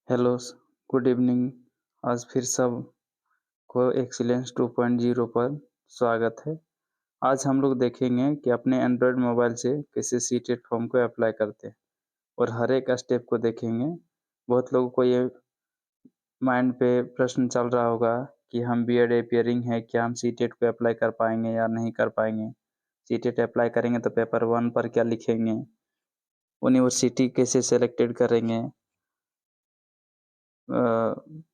Hello, good evening. आज फिर सब को एक्सीलेंस 2.0 पर स्वागत है। आज हम लोग देखेंगे कि अपने एंड्रॉयड मोबाइल से कैसे सीटेट फॉर्म को अप्लाई करते हैं और हर एक स्टेप को देखेंगे। बहुत लोगों को ये माइंड पे प्रश्न चल रहा होगा कि हम बीएड अपियरिंग है, क्या हम सीटेट को अप्लाई कर पाएंगे या नहीं कर पाएंगे। सीटेट अप्लाई करेंगे तो पेपर 1 पर क्या लिखेंगे, यूनिवर्सिटी कैसे सेलेक्टेड करेंगे,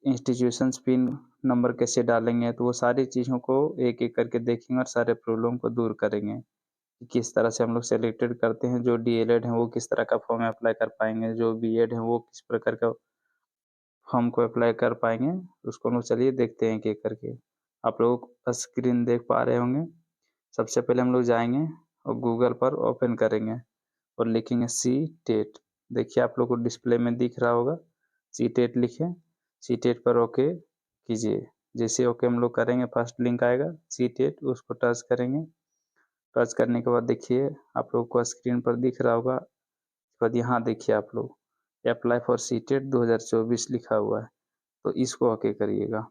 इंस्टीट्यूशंस पिन नंबर कैसे डालेंगे, तो वो सारी चीज़ों को एक एक करके देखेंगे और सारे प्रॉब्लम को दूर करेंगे कि किस तरह से हम लोग सेलेक्टेड करते हैं। जो डीएलएड हैं वो किस तरह का फॉर्म अप्लाई कर पाएंगे, जो बीएड हैं वो किस प्रकार का फॉर्म को अप्लाई कर पाएंगे। उसको हम लोग चलिए देखते हैं एक एक करके। आप लोग स्क्रीन देख पा रहे होंगे। सबसे पहले हम लोग जाएंगे और गूगल पर ओपन करेंगे और लिखेंगे सी टेट। देखिए आप लोग को डिस्प्ले में दिख रहा होगा, सी टेट लिखें। सी टेट पर ओके कीजिए। जैसे ओके हम लोग करेंगे, फर्स्ट लिंक आएगा सी टेट, उसको टच करेंगे। टच करने के बाद देखिए आप लोग को स्क्रीन पर दिख रहा होगा। उसके बाद यहाँ देखिए आप लोग अप्लाई फॉर सी टेट 2024 लिखा हुआ है, तो इसको ओके करिएगा।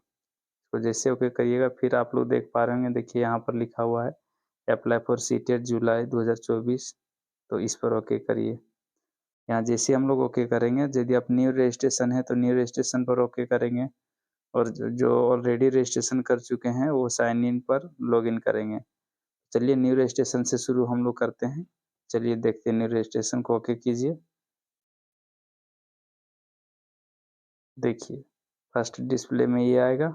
तो जैसे ओके करिएगा फिर आप लोग देख पा रहे होंगे, देखिए यहाँ पर लिखा हुआ है अप्लाई फॉर सी टेट जुलाई 2024, तो इस पर ओके करिए। यहाँ जैसे हम लोग ओके करेंगे, यदि आप न्यू रजिस्ट्रेशन है तो न्यू रजिस्ट्रेशन पर ओके करेंगे और जो ऑलरेडी रजिस्ट्रेशन कर चुके हैं वो साइन इन पर लॉगिन करेंगे। चलिए न्यू रजिस्ट्रेशन से शुरू हम लोग करते हैं। चलिए देखते हैं, न्यू रजिस्ट्रेशन को ओके कीजिए। देखिए फर्स्ट डिस्प्ले में ये आएगा।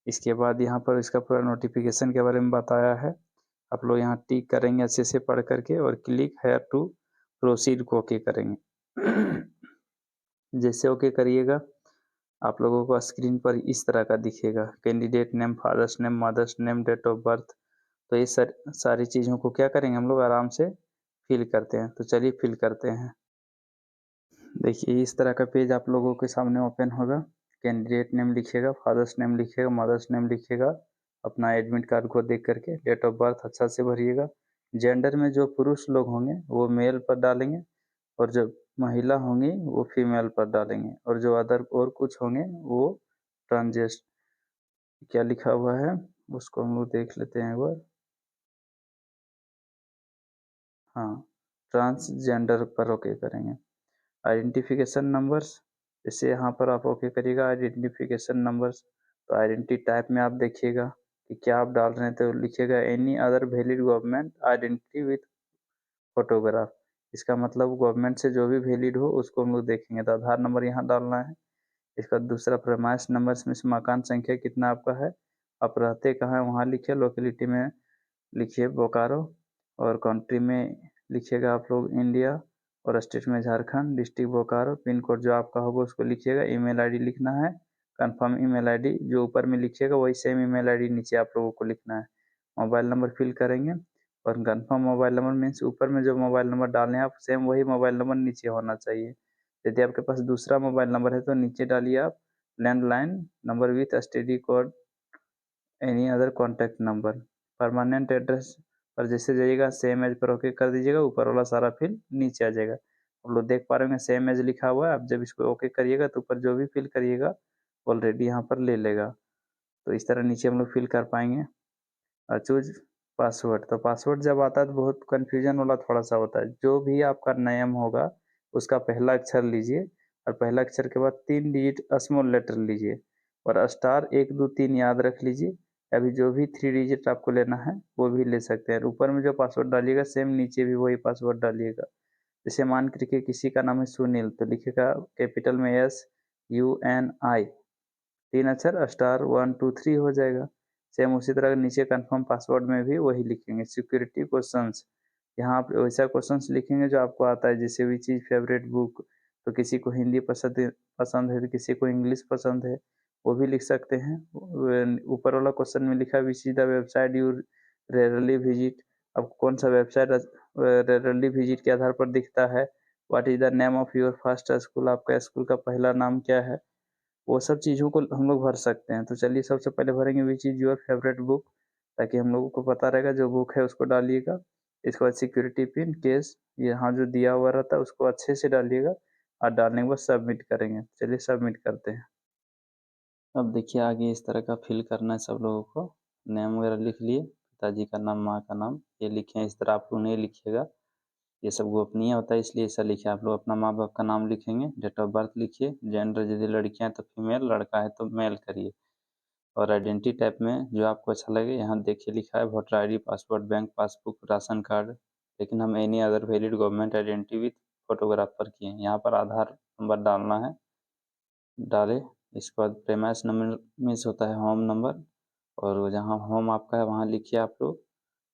इसके बाद यहाँ पर इसका पूरा नोटिफिकेशन के बारे में बताया है। आप लोग यहाँ टिक करेंगे अच्छे से पढ़ करके और क्लिक हेयर टू प्रोसीड को ओके करेंगे। जैसे ओके करिएगा आप लोगों को स्क्रीन पर इस तरह का दिखेगा, candidate name, father's name, mother's name, date of birth. तो ये सारी चीज़ों को क्या करेंगे हम लोग आराम से फिल करते हैं। तो चलिए फिल करते हैं। देखिए इस तरह का पेज आप लोगों के सामने ओपन होगा। कैंडिडेट नेम लिखिएगा, फादर्स नेम लिखिएगा, मदर्स नेम लिखिएगा, अपना एडमिट कार्ड को देख करके डेट ऑफ बर्थ अच्छा से भरिएगा। जेंडर में जो पुरुष लोग होंगे वो मेल पर डालेंगे और जो महिला होंगी वो फीमेल पर डालेंगे और जो अदर और कुछ होंगे वो ट्रांजेस्ट क्या लिखा हुआ है उसको हम लोग देख लेते हैं एक बार। हाँ, ट्रांसजेंडर पर ओके करेंगे। आइडेंटिफिकेशन नंबर्स, जैसे यहाँ पर आप ओके करिएगा आइडेंटिफिकेशन नंबर्स, तो आइडेंटिटी टाइप में आप देखिएगा कि क्या आप डाल रहे हैं, तो लिखिएगा any other valid government identity with photograph. इसका मतलब गवर्नमेंट से जो भी वैलिड हो उसको हम लोग देखेंगे। तो आधार नंबर यहाँ डालना है। इसका दूसरा प्रमाइश नंबर में से मकान संख्या कितना आपका है, आप रहते कहाँ हैं वहाँ लिखिए, लोकेलिटी में लिखिए बोकारो और कंट्री में लिखिएगा आप लोग इंडिया और स्टेट में Jharkhand, district Bokaro, pin code जो आपका होगा उसको लिखिएगा। ईमेल आईडी लिखना है, कंफर्म ईमेल आईडी जो ऊपर में लिखिएगा वही सेम ईमेल आईडी नीचे आप लोगों को लिखना है। मोबाइल नंबर फिल करेंगे और कंफर्म मोबाइल नंबर मीन्स ऊपर में जो मोबाइल नंबर डालें आप सेम वही मोबाइल नंबर नीचे होना चाहिए। यदि आपके पास दूसरा मोबाइल नंबर है तो नीचे डालिए आप landline number with STD code any other contact number. Permanent address पर जैसे जाइएगा सेम एज पर ओके कर दीजिएगा, ऊपर वाला सारा फिल नीचे आ जाएगा। आप लोग देख पा रहे होंगे सेम एज लिखा हुआ है। आप जब इसको ओके करिएगा तो ऊपर जो भी फिल करिएगा ऑलरेडी यहाँ पर ले लेगा। तो इस तरह नीचे हम लोग फिल कर पाएंगे। और चूज पासवर्ड, तो पासवर्ड जब आता है तो बहुत कन्फ्यूजन वाला थोड़ा सा होता है। जो भी आपका नेम होगा उसका पहला अक्षर लीजिए और पहला अक्षर के बाद 3 डिजिट स्मॉल लेटर लीजिए और स्टार 1 2 3 याद रख लीजिए। अभी जो भी 3 डिजिट आपको लेना है वो भी ले सकते हैं। ऊपर में जो पासवर्ड डालिएगा सेम नीचे भी वही पासवर्ड डालिएगा। जैसे मान करके किसी का नाम है सुनील, तो लिखिएगा कैपिटल में SUNI, 3 अक्षर स्टार 1 2 3 हो जाएगा। सेम उसी तरह नीचे कंफर्म पासवर्ड में भी वही लिखेंगे। सिक्योरिटी क्वेश्चंस, यहाँ आप वैसा क्वेश्चंस लिखेंगे जो आपको आता है, जैसे भी चीज़ फेवरेट बुक, तो किसी को हिंदी पसंद पसंद है तो किसी को इंग्लिश पसंद है वो भी लिख सकते हैं। ऊपर वाला क्वेश्चन में लिखा which is the website you rarely visit, अब कौन सा वेबसाइट रेयरली विजिट के आधार पर दिखता है। What is the name of your first school, आपका स्कूल का पहला नाम क्या है, वो सब चीज़ों को हम लोग भर सकते हैं। तो चलिए सबसे पहले भरेंगे which is your favourite book, ताकि हम लोगों को पता रहेगा जो बुक है उसको डालिएगा। इसके बाद सिक्योरिटी पिन केस यहाँ जो दिया हुआ रहता है उसको अच्छे से डालिएगा और डालने के बाद सबमिट करेंगे। चलिए सबमिट करते हैं। अब देखिए आगे इस तरह का फिल करना है सब लोगों को। नेम वगैरह लिख लिए, पिताजी का नाम, माँ का नाम, ये लिखे हैं। इस तरह आप लोग नहीं लिखिएगा, ये सब गोपनीय होता है, इसलिए ऐसा लिखे। आप लोग अपना माँ बाप का नाम लिखेंगे, डेट ऑफ बर्थ लिखिए, जेंडर यदि लड़कियाँ हैं तो फीमेल, लड़का है तो मेल करिए। और आइडेंटिटी टाइप में जो आपको अच्छा लगे, यहाँ देखिए लिखा है voter ID, passport, bank passbook, ration card, लेकिन हम any other valid government identity with photograph पर किए हैं। यहाँ पर आधार नंबर डालना है, डाले। इसके बाद प्रेमाइस नंबर मीन्स होता है होम नंबर, और जहाँ होम आपका है वहाँ लिखिए आप लोग।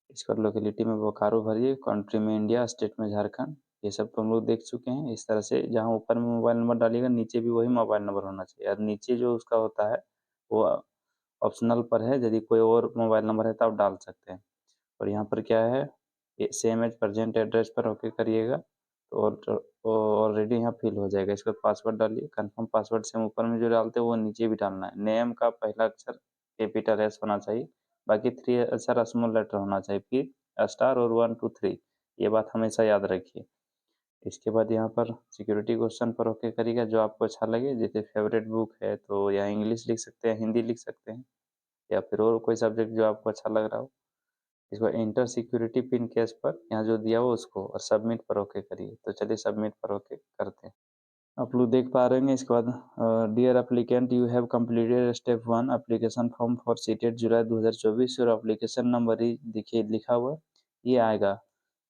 इसके बाद लोकेलिटी में बोकारो भरिए, कंट्री में इंडिया, स्टेट में झारखंड। ये सब तो हम लोग देख चुके हैं। इस तरह से जहाँ ऊपर में मोबाइल नंबर डालिएगा, नीचे भी वही मोबाइल नंबर होना चाहिए। और नीचे जो उसका होता है वो ऑप्शनल पर है, यदि कोई और मोबाइल नंबर है तो आप डाल सकते हैं। और यहाँ पर क्या है, सेम एज प्रेजेंट एड्रेस पर ओके करिएगा तो ऑलरेडी यहाँ फिल हो जाएगा। इसका पासवर्ड डालिए, कंफर्म पासवर्ड से ऊपर में जो डालते हैं वो नीचे भी डालना है। नेम का पहला अक्षर कैपिटल एस होना चाहिए, बाकी 3 अक्षर स्मॉल लेटर होना चाहिए, फिर स्टार और 1 2 3, ये बात हमेशा याद रखिए। इसके बाद यहाँ पर सिक्योरिटी क्वेश्चन पर ओके करिएगा, जो आपको अच्छा लगे। जैसे फेवरेट बुक है तो या इंग्लिश लिख सकते हैं, हिंदी लिख सकते हैं, या फिर और कोई सब्जेक्ट जो आपको अच्छा लग रहा हो। इसको इंटर सिक्योरिटी पिन केस पर यहाँ जो दिया हो उसको, और सबमिट पर ओके करिए। तो चलिए सबमिट पर ओके करते हैं। आप लोग देख पा रहे हैं। इसके बाद dear applicant, you have completed step 1 application form for seated July 2024 और एप्लीकेशन नंबर ही देखिए लिखा हुआ है, ये आएगा।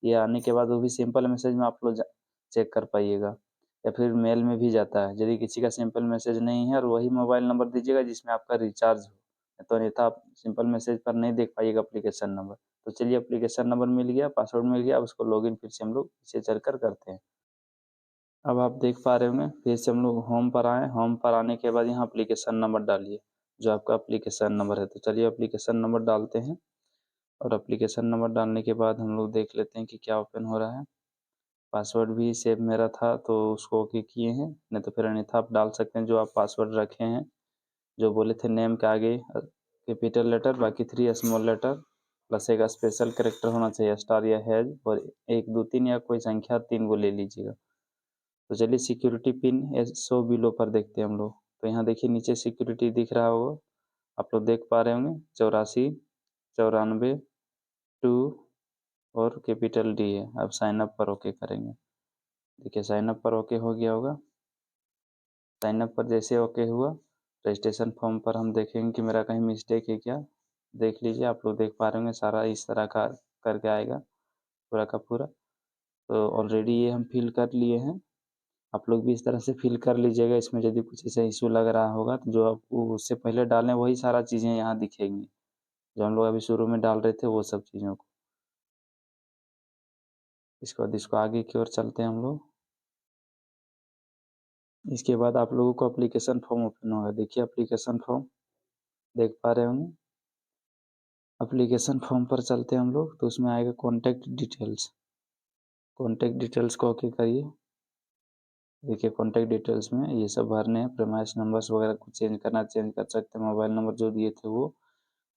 ये आने के बाद वो भी सिंपल मैसेज में आप लोग चेक कर पाइएगा, या फिर मेल में भी जाता है। यदि किसी का सिंपल मैसेज नहीं है और वही मोबाइल नंबर दीजिएगा जिसमें आपका रिचार्ज हो, तो अन्यथा आप सिंपल मैसेज पर नहीं देख पाइएगा एप्लीकेशन नंबर। तो चलिए एप्लीकेशन नंबर मिल गया, पासवर्ड मिल गया, अब उसको लॉगिन फिर से हम लोग इसे चलकर करते हैं। अब आप देख पा रहे होंगे, फिर से हम लोग होम पर आए। होम पर आने के बाद यहाँ एप्लीकेशन नंबर डालिए, जो आपका एप्लीकेशन नंबर है। तो चलिए एप्लीकेशन नंबर डालते हैं, और एप्लीकेशन नंबर डालने के बाद हम लोग देख लेते हैं कि क्या ओपन हो रहा है। पासवर्ड भी सेव मेरा था तो उसको ओके किए हैं, नहीं तो फिर अन्यथा आप डाल सकते हैं जो आप पासवर्ड रखे हैं। जो बोले थे नेम के आगे कैपिटल लेटर, बाकी 3 स्मॉल लेटर, प्लस एक स्पेशल करेक्टर होना चाहिए, स्टार या हैज, और 1 2 3 या कोई संख्या 3 को ले लीजिएगा। तो चलिए सिक्योरिटी पिन शो बिलो पर देखते हैं हम लोग। तो यहाँ देखिए नीचे सिक्योरिटी दिख रहा होगा, आप लोग देख पा रहे होंगे 84 94 2 और कैपिटल डी है। अब साइन अप पर ओके करेंगे। देखिए साइन अप पर ओके हो गया होगा। साइन अप पर जैसे ओके हुआ, रजिस्ट्रेशन फॉर्म पर हम देखेंगे कि मेरा कहीं मिस्टेक है क्या। देख लीजिए, आप लोग देख पा रहे होंगे सारा इस तरह का करके आएगा पूरा का पूरा। तो ऑलरेडी ये हम फिल कर लिए हैं। आप लोग भी इस तरह से फिल कर लीजिएगा। इसमें यदि कुछ ऐसा इशू लग रहा होगा तो जो आप उससे पहले डालें वही सारा चीज़ें यहाँ दिखेंगी, जो हम लोग अभी शुरू में डाल रहे थे वो सब चीज़ों को। इसके बाद इसको आगे की ओर चलते हैं हम लोग। इसके बाद आप लोगों को एप्लीकेशन फॉर्म ओपन होगा। देखिए एप्लीकेशन फॉर्म देख पा रहे होंगे। एप्लीकेशन फॉर्म पर चलते हैं हम लोग, तो उसमें आएगा कॉन्टैक्ट डिटेल्स। कॉन्टैक्ट डिटेल्स को ओके करिए। देखिए कॉन्टैक्ट डिटेल्स में ये सब भरने हैं, प्रीमाइस नंबर्स वगैरह कुछ चेंज करना चेंज कर सकते हैं, मोबाइल नंबर जो दिए थे वो।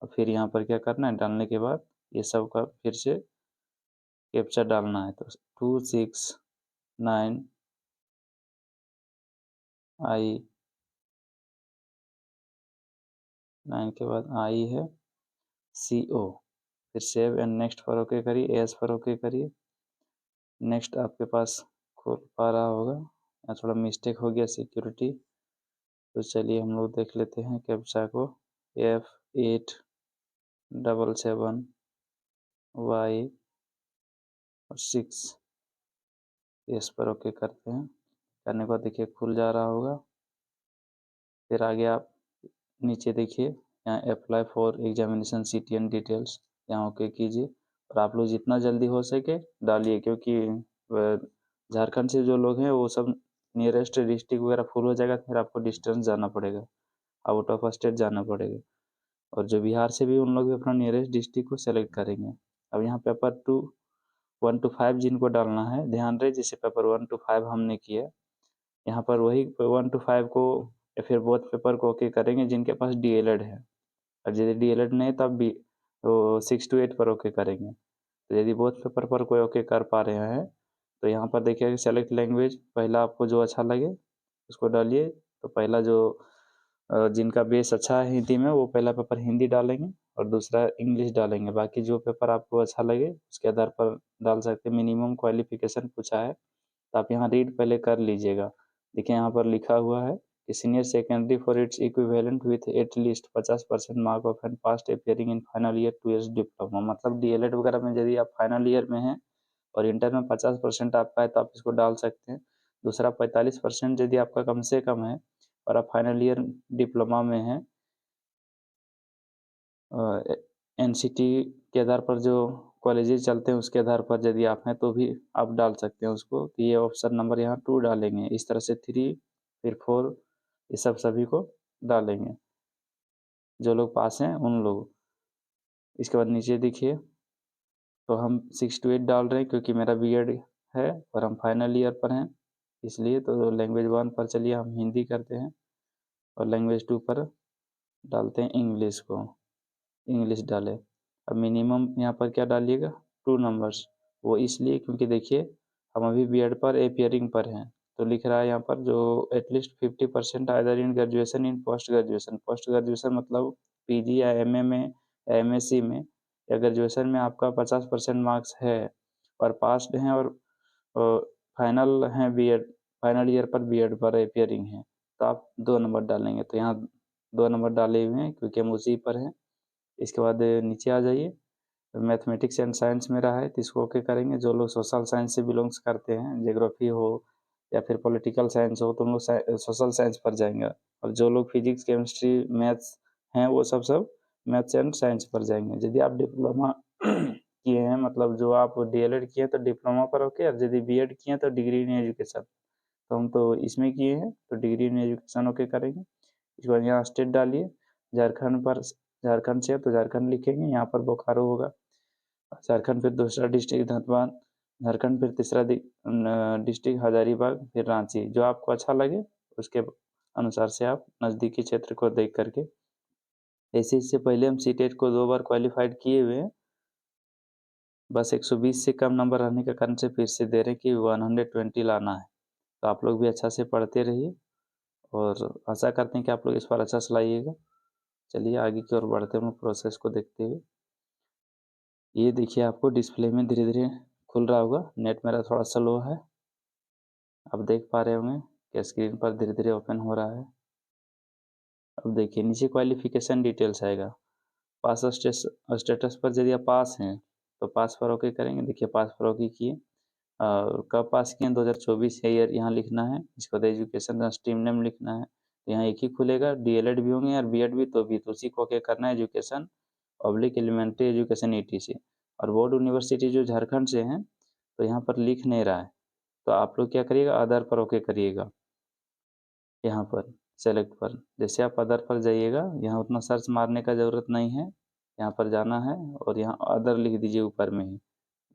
और फिर यहाँ पर क्या करना है, डालने के बाद ये सब का फिर से कैप्चा डालना है। तो 269 आई, 9 के बाद आई है CO, फिर सेव एंड नेक्स्ट पर ओके करिए, एस पर ओके करिए। नेक्स्ट आपके पास खोल पा रहा होगा, यहाँ थोड़ा मिस्टेक हो गया सिक्योरिटी। तो चलिए हम लोग देख लेते हैं कैप्चा को, F877Y और 6, एस पर ओके करते हैं। करने के बाद देखिए खुल जा रहा होगा। फिर आगे आप नीचे देखिए यहाँ apply for examination CTN details, यहाँ ओके कीजिए। और आप लोग जितना जल्दी हो सके डालिए, क्योंकि झारखंड से जो लोग हैं वो सब नियरेस्ट डिस्ट्रिक्ट वगैरह फुल हो जाएगा, फिर आपको डिस्टेंस जाना पड़ेगा, आउट ऑफ स्टेट जाना पड़ेगा। और जो बिहार से भी उन लोग भी अपना नियरेस्ट डिस्ट्रिक्ट को सेलेक्ट करेंगे। अब यहाँ पेपर 1 to 5 जिनको डालना है, ध्यान रहे जैसे पेपर 1 to 5 हमने किया, यहाँ पर वही 1 to 5 को या फिर बोथ पेपर को ओके करेंगे जिनके पास DLED है। और यदि DLED नहीं तब भी तो 6 to 8 पर ओके करेंगे। तो यदि बोथ पेपर पर कोई ओके कर पा रहे हैं तो यहाँ पर देखिए सेलेक्ट लैंग्वेज, पहला आपको जो अच्छा लगे उसको डालिए। तो पहला जो जिनका बेस अच्छा है हिंदी में वो पहला पेपर हिंदी डालेंगे और दूसरा इंग्लिश डालेंगे। बाकी जो पेपर आपको अच्छा लगे उसके आधार पर डाल सकते हैं। मिनिमम क्वालिफिकेशन पूछा है तो आप यहाँ रीड पहले कर लीजिएगा। देखिए यहाँ पर लिखा हुआ है कि senior secondary for its equivalent with at least 50% mark of and past appearing in final year 2 years diploma. मतलब डीएलएड वगैरह में यदि आप फाइनल ईयर में हैं और इंटर में 50% आपका है तो आप इसको डाल सकते हैं। दूसरा 45% यदि आपका कम से कम है और आप फाइनल ईयर डिप्लोमा में हैं, एनसीटी के आधार पर जो कॉलेजेस चलते हैं उसके आधार पर यदि आप हैं तो भी आप डाल सकते हैं उसको। तो ये ऑप्शन नंबर यहाँ 2 डालेंगे। इस तरह से 3 फिर 4 ये सब सभी को डालेंगे जो लोग पास हैं उन लोग। इसके बाद नीचे देखिए तो हम 6 to 8 डाल रहे हैं क्योंकि मेरा बीएड है और हम फाइनल ईयर पर हैं इसलिए। तो लैंग्वेज 1 पर चलिए हम हिंदी करते हैं और लैंग्वेज 2 पर डालते हैं इंग्लिश को, इंग्लिश डाले। अब मिनिमम यहाँ पर क्या डालिएगा 2 नंबर्स। वो इसलिए क्योंकि देखिए हम अभी बीएड पर अपियरिंग पर हैं तो लिख रहा है यहाँ पर जो at least 50% either in graduation in post graduation. Post graduation मतलब पीजी या एमए में या एमएससी में या ग्रेजुएशन में आपका 50% मार्क्स है और पास्ड हैं और फाइनल हैं बीएड, फाइनल ईयर पर बीएड पर अपियरिंग है तो आप 2 नंबर डालेंगे। तो यहाँ 2 नंबर डाले हुए हैं क्योंकि हम उसी पर हैं। इसके बाद नीचे आ जाइए मैथमेटिक्स एंड साइंस में रहा है तो इसको ओके करेंगे। जो लोग सोशल साइंस से बिलोंग्स करते हैं, ज्योग्राफी हो या फिर पॉलिटिकल साइंस हो तो उन लोग सोशल साइंस पर जाएंगे और जो लोग फिजिक्स केमिस्ट्री मैथ्स हैं वो सब मैथ्स एंड साइंस पर जाएंगे। यदि आप डिप्लोमा किए हैं मतलब जो आप डीएलएड किए हैं तो डिप्लोमा पर ओके, और यदि बीएड किए हैं तो डिग्री इन एजुकेशन। तो हम तो इसमें किए हैं तो डिग्री इन एजुकेशन ओके करेंगे। इसके बाद यहाँ स्टेट डालिए, झारखंड पर, झारखंड से है तो झारखंड लिखेंगे, यहाँ पर बोकारो होगा। झारखंड फिर दूसरा डिस्ट्रिक्ट धनबाद, झारखंड फिर तीसरा डिस्ट्रिक्ट हजारीबाग, फिर रांची। जो आपको अच्छा लगे उसके अनुसार से आप नज़दीकी क्षेत्र को देख करके। ऐसे इससे पहले हम सीटेट को 2 बार क्वालिफाइड किए हुए हैं, बस 120 से कम नंबर रहने के कारण से फिर से दे रहे हैं कि 120 लाना है। तो आप लोग भी अच्छा से पढ़ते रहिए और आशा करते हैं कि आप लोग इस बार अच्छा से लाइएगा। चलिए आगे की ओर बढ़ते हैं प्रोसेस को देखते हुए। ये देखिए आपको डिस्प्ले में धीरे धीरे खुल रहा होगा। नेट मेरा थोड़ा स्लो है, आप देख पा रहे होंगे कि स्क्रीन पर धीरे धीरे ओपन हो रहा है। अब देखिए नीचे क्वालिफिकेशन डिटेल्स आएगा। पास स्टेटस पर यदि आप पास हैं तो पास पर ओके करेंगे। देखिए पास पर ओके किए और कब पास किए 2024 है ईयर यहाँ लिखना है। इसके बाद एजुकेशन स्ट्रीम नेम लिखना है। तो यहाँ एक ही खुलेगा, डीएलएड भी होंगे और बीएड भी तो उसी को ओके करना है, education public elementary education etc. और बोर्ड यूनिवर्सिटी जो झारखंड से हैं तो यहाँ पर लिख नहीं रहा है तो आप लोग क्या करिएगा अदर पर ओके करिएगा। यहाँ पर सेलेक्ट पर जैसे आप अदर पर जाइएगा, यहाँ उतना सर्च मारने का ज़रूरत नहीं है, यहाँ पर जाना है और यहाँ अदर लिख दीजिए ऊपर में ही।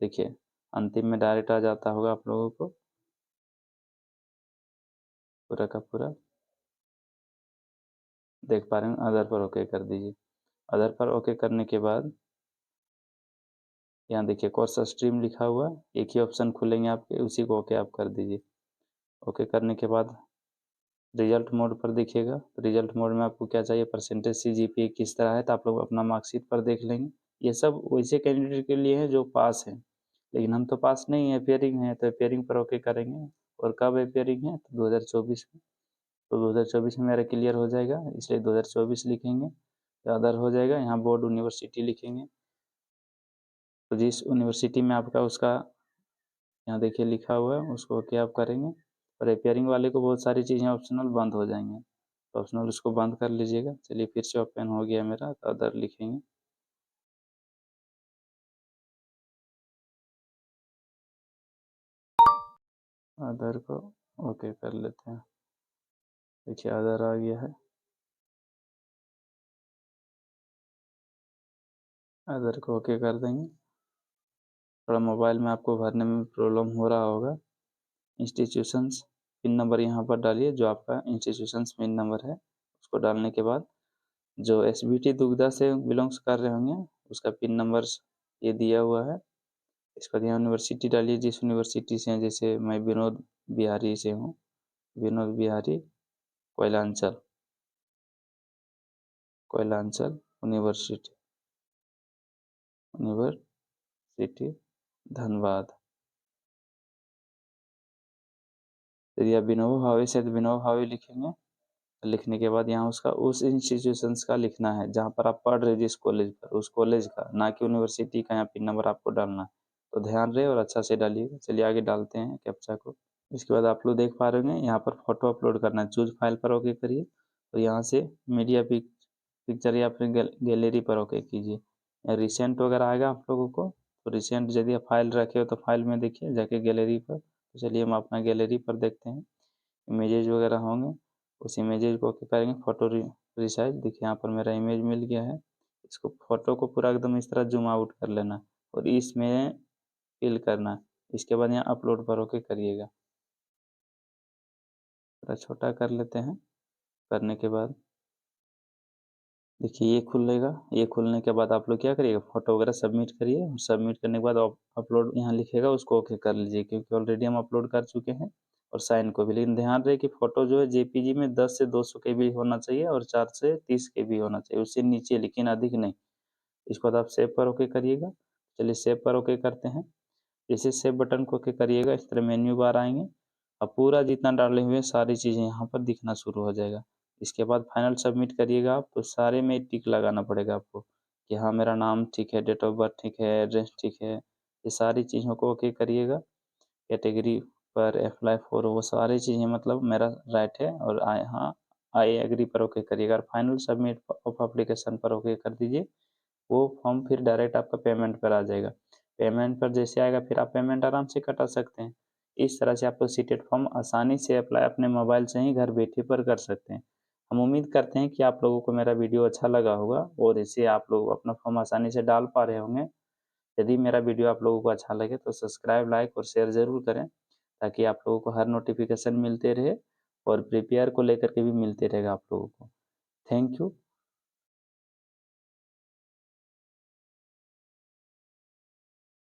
देखिए अंतिम में डायरेक्ट आ जाता होगा आप लोगों को पूरा का पूरा, देख पा रहे हैं। अदर पर ओके कर दीजिए। अदर पर ओके करने के बाद यहाँ देखिए कोर्स स्ट्रीम लिखा हुआ, एक ही ऑप्शन खुलेंगे आपके, उसी को ओके आप कर दीजिए। ओके करने के बाद रिजल्ट मोड पर देखिएगा। रिजल्ट मोड में आपको क्या चाहिए, परसेंटेज सीजीपीए किस तरह है तो आप लोग अपना मार्कशीट पर देख लेंगे। ये सब वैसे कैंडिडेट के लिए है जो पास हैं, लेकिन हम तो पास नहीं है, अपियरिंग है तो अपियरिंग पर ओके करेंगे। और कब अपियरिंग है तो 2024 में। तो 2024 में मेरा क्लियर हो जाएगा इसलिए 2024 लिखेंगे। अदर हो जाएगा, यहाँ बोर्ड यूनिवर्सिटी लिखेंगे। तो जिस यूनिवर्सिटी में आपका उसका यहाँ देखिए लिखा हुआ है उसको ओके आप करेंगे। और अपियरिंग वाले को बहुत सारी चीज़ें ऑप्शनल बंद हो जाएंगे तो ऑप्शनल उसको बंद कर लीजिएगा। चलिए फिर से ओपन हो गया मेरा, तो अदर लिखेंगे। अदर को ओके कर लेते हैं। देखिए अदर आ गया है, अदर को ओके कर देंगे। थोड़ा मोबाइल में आपको भरने में प्रॉब्लम हो रहा होगा। इंस्टीट्यूशंस पिन नंबर यहाँ पर डालिए, जो आपका इंस्टीट्यूशंस पिन नंबर है उसको डालने के बाद जो एसबीटी दुग्धा से बिलोंग्स कर रहे होंगे उसका पिन नंबर ये दिया हुआ है। इसके बाद यहाँ यूनिवर्सिटी डालिए जिस यूनिवर्सिटी से हैं, जैसे मैं विनोद बिहारी से हूँ, विनोद बिहारी कोयलांचल, कोयलांचल यूनिवर्सिटी, यूनिवर्सिटी धनबाद। यदि आप विनोबा भावे से तो विनोबा भावे लिखेंगे। लिखने के बाद यहाँ उसका उस इंस्टीट्यूशंस का लिखना है जहाँ पर आप पढ़ रहे जिस कॉलेज पर, उस कॉलेज का, ना कि यूनिवर्सिटी का यहाँ पिन नंबर आपको डालना है। तो ध्यान रहे और अच्छा से डालिएगा। चलिए आगे डालते हैं कैप्चा को। इसके बाद आप लोग देख पा रहे होंगे यहाँ पर फोटो अपलोड करना है, चूज फाइल पर ओके करिए। तो यहाँ से मीडिया पिक्चर या फिर गैलरी पर ओके कीजिए। रिसेंट वगैरह आएगा आप लोगों को, तो रिसेंट यदि आप फाइल रखे हो तो फाइल में देखिए जाके गैलरी पर। तो चलिए हम अपना गैलरी पर देखते हैं, इमेजेज वगैरह होंगे, उस इमेजेज को ओके करेंगे। फोटो रिसाइज, देखिए यहाँ पर मेरा इमेज मिल गया है। इसको फोटो को पूरा एकदम इस तरह जूम आउट कर लेना और इसमें फिल करना। इसके बाद यहाँ अपलोड पर ओके करिएगा। थोड़ा छोटा कर लेते हैं। करने के बाद देखिए ये खुलेगा। ये खुलने के बाद आप लोग क्या करिएगा, फोटो वगैरह सबमिट करिए। सबमिट करने के बाद अपलोड यहाँ लिखेगा, उसको ओके कर लीजिए, क्योंकि ऑलरेडी हम अपलोड कर चुके हैं। और साइन को भी, लेकिन ध्यान रहे कि फोटो जो है जेपीजी में 10 से 200 के बी होना चाहिए और 4 से 30 के बी होना चाहिए, उससे नीचे, लेकिन अधिक नहीं। इसके बाद आप सेव पर ओके करिएगा। चलिए सेव पर ओके करते हैं। जैसे सेव बटन को ओके करिएगा, इस तरह मेन्यू बार आएंगे। अब पूरा जितना डाले हुए सारी चीज़ें यहाँ पर दिखना शुरू हो जाएगा। इसके बाद फाइनल सबमिट करिएगा आप, तो सारे में टिक लगाना पड़ेगा आपको कि हाँ मेरा नाम ठीक है, डेट ऑफ बर्थ ठीक है, एड्रेस ठीक है। ये सारी चीज़ों को ओके करिएगा। कैटेगरी पर अप्लाई फॉर, वो सारी चीज़ें मतलब मेरा राइट है। और आई एग्री पर ओके करिएगा। और फाइनल सबमिट ऑफ एप्लीकेशन पर ओके कर दीजिए। वो फॉर्म फिर डायरेक्ट आपका पेमेंट पर आ जाएगा। पेमेंट पर जैसे आएगा फिर आप पेमेंट आराम से कटा सकते हैं। इस तरह से आप लोग सीटेट फॉर्म आसानी से अप्लाई अपने मोबाइल से ही घर बैठे पर कर सकते हैं। हम उम्मीद करते हैं कि आप लोगों को मेरा वीडियो अच्छा लगा होगा और इसे आप लोग अपना फॉर्म आसानी से डाल पा रहे होंगे। यदि मेरा वीडियो आप लोगों को अच्छा लगे तो सब्सक्राइब, लाइक और शेयर ज़रूर करें, ताकि आप लोगों को हर नोटिफिकेशन मिलते रहे और प्रिपेयर को लेकर के भी मिलते रहेगा आप लोगों को। Thank you.